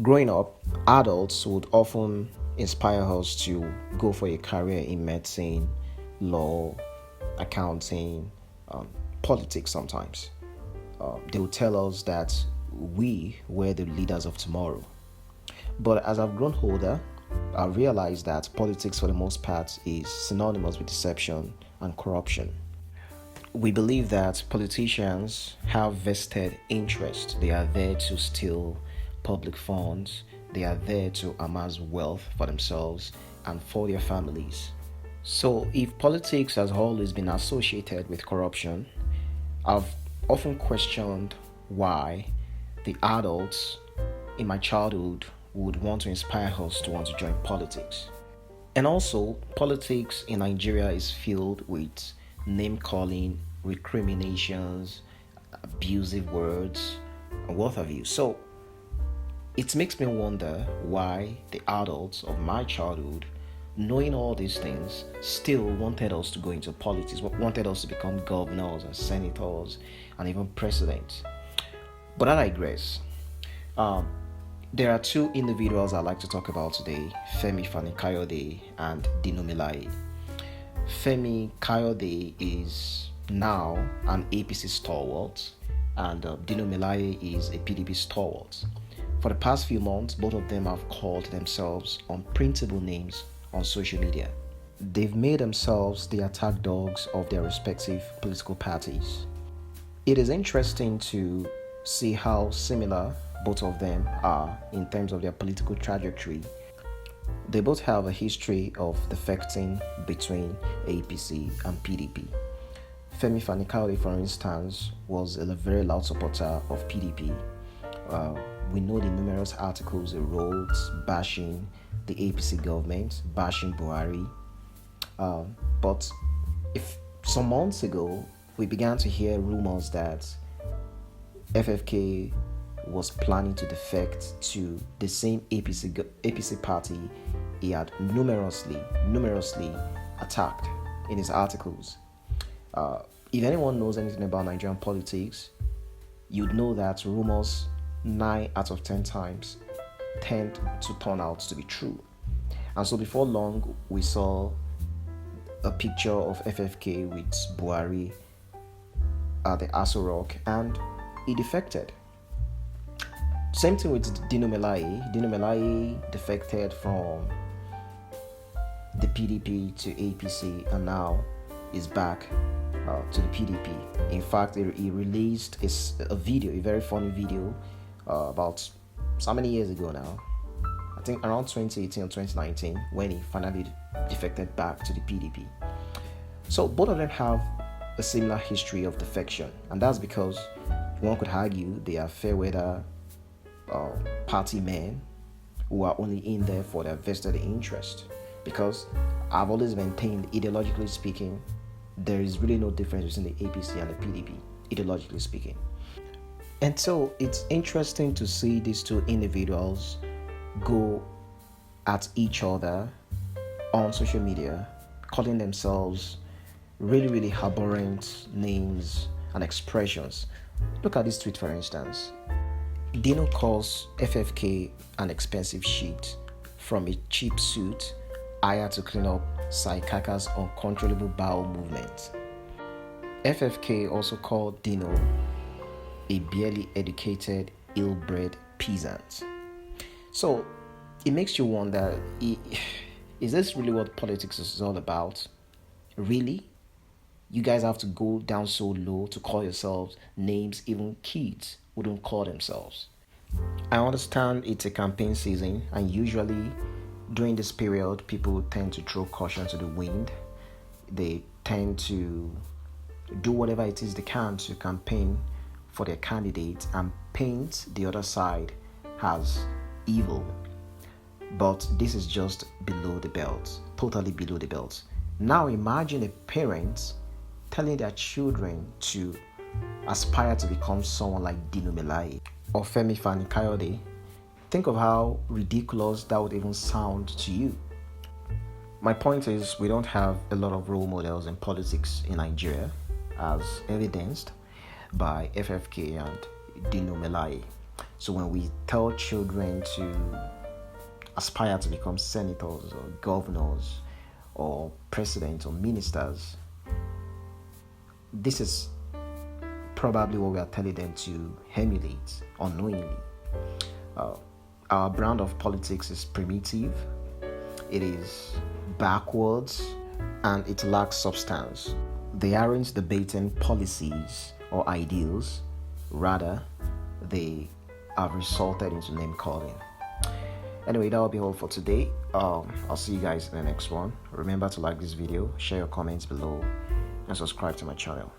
Growing up, adults would often inspire us to go for a career in medicine, law, accounting, politics sometimes. They would tell us that we were the leaders of tomorrow. But as I've grown older, I realized that politics, for the most part, is synonymous with deception and corruption. We believe that politicians have vested interest. They are there to steal public funds, they are there to amass wealth for themselves and for their families. So, if politics has always been associated with corruption, I've often questioned why the adults in my childhood would want to inspire us to want to join politics. And also, politics in Nigeria is filled with name calling, recriminations, abusive words, and what have you. So, it makes me wonder why the adults of my childhood, knowing all these things, still wanted us to go into politics, wanted us to become governors and senators and even presidents. But I digress. There are two individuals I'd like to talk about today, Femi Fani-Kayode and Dino Melaye. Femi Kayode is now an APC stalwart, and Dino Melaye is a PDP stalwart. For the past few months, both of them have called themselves unprintable names on social media. They've made themselves the attack dogs of their respective political parties. It is interesting to see how similar both of them are in terms of their political trajectory. They both have a history of defecting between APC and PDP. Femi Fani-Kayode, for instance, was a very loud supporter of PDP. We know the numerous articles he wrote bashing the APC government, bashing Buhari. But if some months ago, we began to hear rumors that FFK was planning to defect to the same APC party he had numerously attacked in his articles. If anyone knows anything about Nigerian politics, you'd know that rumors 9 out of 10 times tend to turn out to be true. And so before long, we saw a picture of FFK with Buhari at the Aso Rock, and he defected. Same thing with Dino Melaye. Dino Melaye defected from the PDP to APC and now is back to the PDP. In fact, he released a video, a very funny video, about so many years ago now. I think around 2018 or 2019 when he finally defected back to the PDP. So both of them have a similar history of defection, and that's because one could argue they are fair weather party men who are only in there for their vested interest. Because I've always maintained, ideologically speaking, there is really no difference between the APC and the PDP, ideologically speaking. And so it's interesting to see these two individuals go at each other on social media, calling themselves really abhorrent names and expressions. Look at this tweet, for instance. Dino calls FFK an expensive sheet from a cheap suit hired to clean up Saikaka's uncontrollable bowel movement. FFK also called Dino a barely educated, ill-bred peasant. So it makes you wonder, is this really what politics is all about? Really? You guys have to go down so low to call yourselves names even kids wouldn't call themselves. I understand it's a campaign season, and usually during this period, people tend to throw caution to the wind. They tend to do whatever it is they can to campaign for their candidate and paint the other side as evil. But this is just below the belt, totally below the belt. Now imagine a parent telling their children to aspire to become someone like Dino Melaye or Femi Fani-Kayode. Think of how ridiculous that would even sound to you. My point is, we don't have a lot of role models in politics in Nigeria, as evidenced by FFK and Dino Melaye. So when we tell children to aspire to become senators or governors or presidents or ministers, this is probably what we are telling them to emulate unknowingly. Our brand of politics is primitive, it is backwards, and it lacks substance. They aren't debating policies or ideals, rather, they have resulted into name calling. Anyway, that will be all for today. I'll see you guys in the next one. Remember to like this video, share your comments below, and subscribe to my channel.